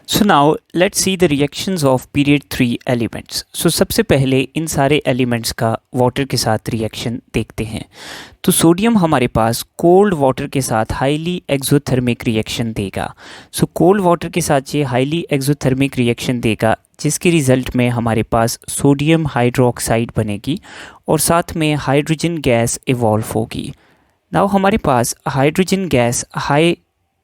So now let's see the reactions of period 3 elements. So सबसे पहले इन सारे elements का वाटर के साथ रिएक्शन देखते हैं। तो सोडियम हमारे पास कोल्ड वाटर के साथ हाईली एक्सोथर्मिक रिएक्शन देगा। सो कोल्ड वाटर के साथ ये हाईली एक्सोथर्मिक रिएक्शन देगा, जिसके रिजल्ट में हमारे पास सोडियम हाइड्रोक्साइड बनेगी और साथ में हाइड्रोजन गैस इवॉल्व होगी। नाउ हमारे पास हाइड्रोजन गैस हाई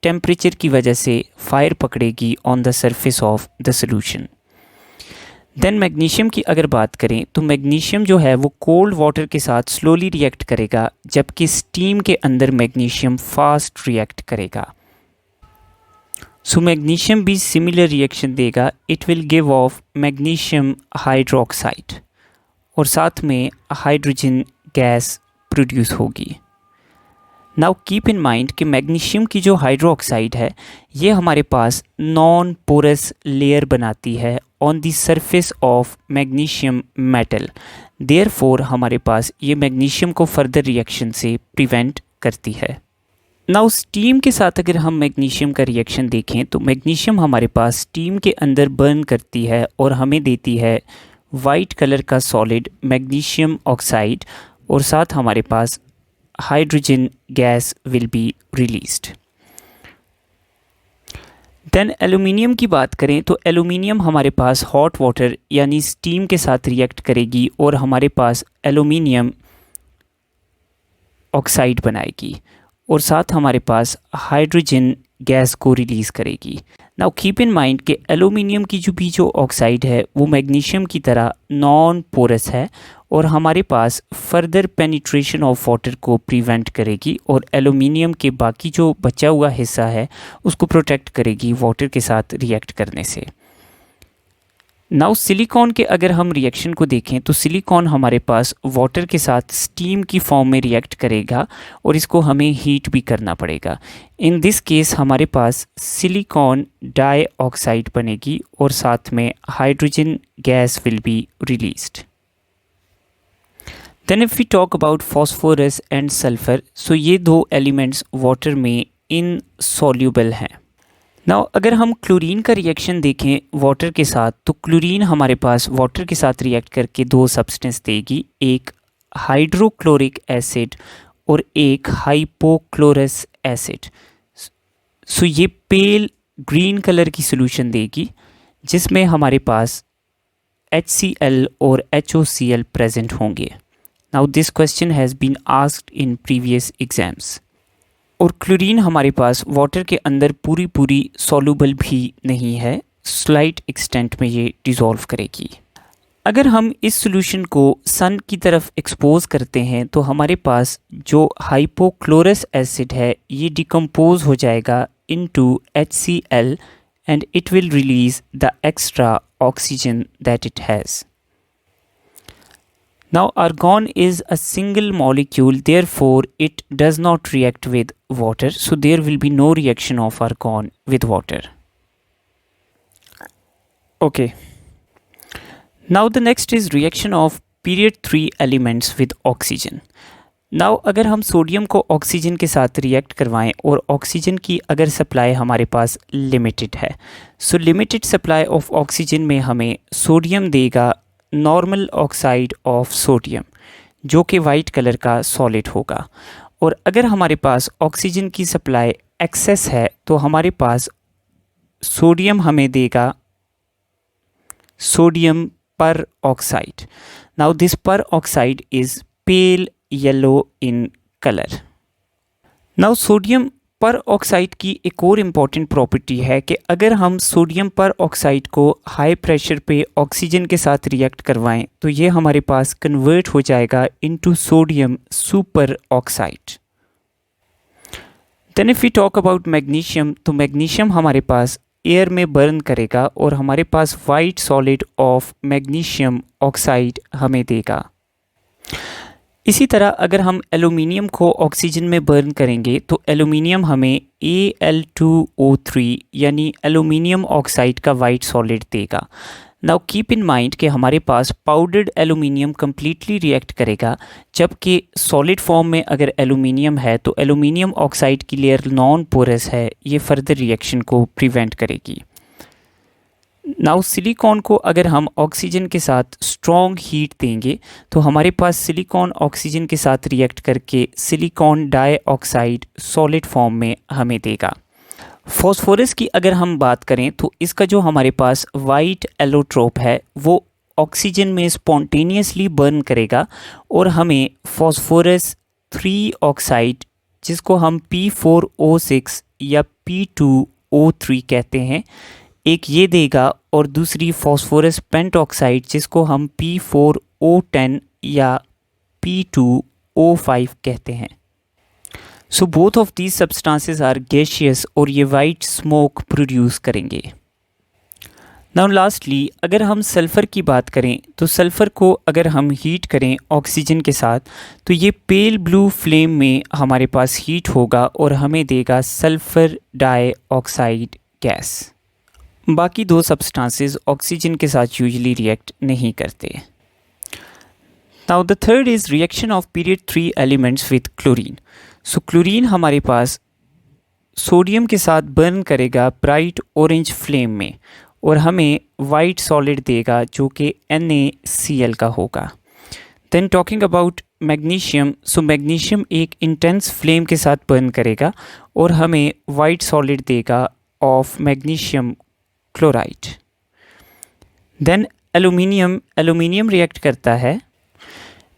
टेम्परेचर की वजह से फायर पकड़ेगी on the surface of the solution. Then magnesium की अगर बात करें तो मैग्नीशियम जो है वो कोल्ड वाटर के साथ स्लोली रिएक्ट करेगा, जबकि स्टीम के अंदर मैग्नीशियम फास्ट रिएक्ट करेगा। सो मैग्नीशियम भी सिमिलर रिएक्शन देगा। It will give of magnesium hydroxide और साथ में हाइड्रोजन गैस प्रोड्यूस होगी। नाउ कीप इन माइंड कि मैग्नीशियम की जो हाइड्रोक्साइड है ये हमारे पास नॉन पोरस लेयर बनाती है on the surface of magnesium metal. Therefore हमारे पास ये मैग्नीशियम को फर्दर रिएक्शन से प्रिवेंट करती है। नाउ स्टीम के साथ अगर हम मैग्नीशियम का रिएक्शन देखें तो मैग्नीशियम हमारे पास स्टीम के अंदर बर्न करती है और हमें देती है वाइट कलर का सॉलिड मैग्नीशियम ऑक्साइड और साथ हमारे पास hydrogen gas will be released. Then aluminium की बात करें तो एल्यूमिनियम हमारे पास हॉट वाटर यानी स्टीम के साथ रिएक्ट करेगी और हमारे पास एल्यूमिनियम ऑक्साइड बनाएगी और साथ हमारे पास हाइड्रोजन गैस को रिलीज़ करेगी। नाउ कीप इन माइंड कि एल्यूमिनियम की जो ऑक्साइड है वो मैग्नीशियम की तरह नॉन पोरस है और हमारे पास फर्दर पेनिट्रेशन ऑफ वाटर को प्रिवेंट करेगी और एल्यूमिनियम के बाकी जो बचा हुआ हिस्सा है उसको प्रोटेक्ट करेगी वाटर के साथ रिएक्ट करने से। नाउ सिलिकॉन के अगर हम रिएक्शन को देखें तो सिलिकॉन हमारे पास वाटर के साथ स्टीम की फॉर्म में रिएक्ट करेगा और इसको हमें हीट भी करना पड़ेगा। इन दिस केस हमारे पास सिलिकॉन डाइऑक्साइड बनेगी और साथ में hydrogen gas will be released. Then if we talk about phosphorus and sulphur, so ये दो एलिमेंट्स वाटर में इनसॉल्यूबल हैं। नाउ अगर हम क्लोरीन का रिएक्शन देखें वाटर के साथ तो क्लोरीन हमारे पास वाटर के साथ रिएक्ट करके दो सब्सटेंस देगी, एक हाइड्रोक्लोरिक एसिड और एक हाइपोक्लोरस एसिड। सो ये पेल ग्रीन कलर की सॉल्यूशन देगी जिसमें हमारे पास HCl और HOCl प्रेजेंट होंगे। Now this question has been asked in previous exams. और क्लोरीन हमारे पास वाटर के अंदर पूरी सॉल्युबल भी नहीं है, स्लाइट एक्सटेंट में ये डिज़ोल्व करेगी। अगर हम इस सॉल्यूशन को सन की तरफ एक्सपोज करते हैं तो हमारे पास जो हाइपोक्लोरस एसिड है ये डिकम्पोज हो जाएगा into HCl and it will release the extra oxygen that it has. Now argon is a single molecule, therefore it does not react with water, so there will be no reaction of argon with water. Okay. Now the next is reaction of period 3 elements with oxygen. Now अगर हम sodium को oxygen के साथ react करवाएं और oxygen की अगर supply हमारे पास लिमिटेड है, सो लिमिटेड सप्लाई ऑफ ऑक्सीजन में हमें सोडियम देगा नॉर्मल ऑक्साइड ऑफ सोडियम जो कि वाइट कलर का सॉलिड होगा। और अगर हमारे पास ऑक्सीजन की सप्लाई एक्सेस है तो हमारे पास सोडियम हमें देगा सोडियम पर ऑक्साइड। नाउ दिस पर oxide is pale yellow in colour. Now sodium पर ऑक्साइड की एक और इम्पॉर्टेंट प्रॉपर्टी है कि अगर हम सोडियम पर ऑक्साइड को हाई प्रेशर पे ऑक्सीजन के साथ रिएक्ट करवाएं तो ये हमारे पास कन्वर्ट हो जाएगा into sodium super oxide. Then if we talk about magnesium तो मैग्नीशियम हमारे पास एयर में बर्न करेगा और हमारे पास white solid of magnesium oxide हमें देगा। इसी तरह अगर हम एल्यूमिनियम को ऑक्सीजन में बर्न करेंगे तो एल्यूमिनियम हमें Al2O3 यानी एल्यूमिनियम ऑक्साइड का वाइट सॉलिड देगा। नाउ कीप इन माइंड कि हमारे पास पाउडर्ड एल्यूमिनियम कम्प्लीटली रिएक्ट करेगा, जबकि सॉलिड फॉर्म में अगर एल्यूमिनियम है तो एल्यूमिनियम ऑक्साइड की लेयर नॉन पोरस है, ये फर्दर रिएक्शन को प्रिवेंट करेगी। नाउ सिलिकॉन को अगर हम ऑक्सीजन के साथ स्ट्रॉन्ग हीट देंगे तो हमारे पास सिलिकॉन ऑक्सीजन के साथ रिएक्ट करके सिलिकॉन डाइऑक्साइड सॉलिड फॉर्म में हमें देगा। फॉस्फोरस की अगर हम बात करें तो इसका जो हमारे पास वाइट एलोट्रोप है वो ऑक्सीजन में स्पॉन्टेनियसली बर्न करेगा और हमें फॉस्फोरस 3 ऑक्साइड जिसको हम P4O6 या P2O3 कहते हैं एक ये देगा, और दूसरी फॉस्फोरस पेंटॉक्साइड जिसको हम P4O10 या P2O5 कहते हैं। So both of these substances are gaseous और ये वाइट स्मोक प्रोड्यूस करेंगे। नाउ लास्टली अगर हम सल्फ़र की बात करें तो सल्फ़र को अगर हम हीट करें ऑक्सीजन के साथ तो ये पेल ब्लू फ्लेम में हमारे पास हीट होगा और हमें देगा सल्फ़र डाइऑक्साइड गैस। बाकी दो सब्सटेंसेस ऑक्सीजन के साथ यूजुअली रिएक्ट नहीं करते। Now the third is reaction of period 3 elements with chlorine. So chlorine हमारे पास सोडियम के साथ बर्न करेगा ब्राइट ऑरेंज फ्लेम में और हमें वाइट सॉलिड देगा जो कि NaCl का होगा। Then talking about magnesium, so magnesium एक इंटेंस फ्लेम के साथ बर्न करेगा और हमें वाइट सॉलिड देगा of magnesium chloride. Then aluminium react करता है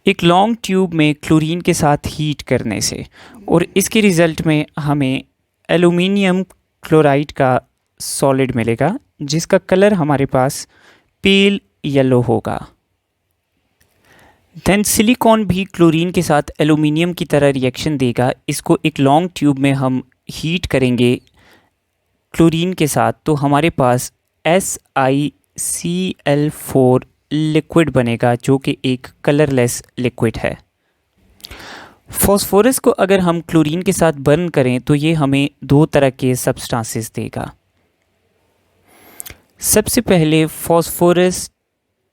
एक लॉन्ग ट्यूब में क्लोरीन के साथ हीट करने से और इसके रिज़ल्ट में हमें एल्यूमिनियम क्लोराइड का सॉलिड मिलेगा जिसका कलर हमारे पास पेल येलो होगा। देन सिलिकॉन भी क्लोरीन के साथ एल्यूमिनियम की तरह रिएक्शन देगा। इसको एक लॉन्ग ट्यूब में हम हीट करेंगे क्लोरीन के साथ तो हमारे पास SiCl4 लिक्विड बनेगा जो कि एक कलरलेस लिक्विड है। फॉस्फोरस को अगर हम क्लोरीन के साथ बर्न करें तो ये हमें दो तरह के सब्सटेंसेस देगा। सबसे पहले फॉस्फोरस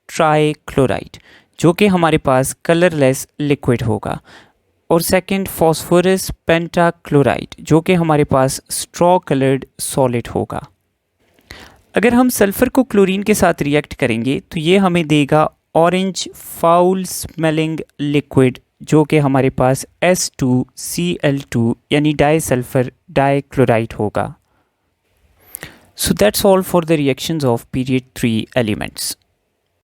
ट्राइक्लोराइड जो कि हमारे पास कलरलेस लिक्विड होगा, और सेकंड फॉस्फोरस पेंटाक्लोराइड जो कि हमारे पास स्ट्रॉ कलर्ड सॉलिड होगा। अगर हम सल्फ़र को क्लोरीन के साथ रिएक्ट करेंगे तो ये हमें देगा ऑरेंज फाउल स्मेलिंग लिक्विड जो कि हमारे पास S2Cl2 यानी डाइसल्फ़र डाइक्लोराइड होगा। So that's all for the reactions of period 3 elements.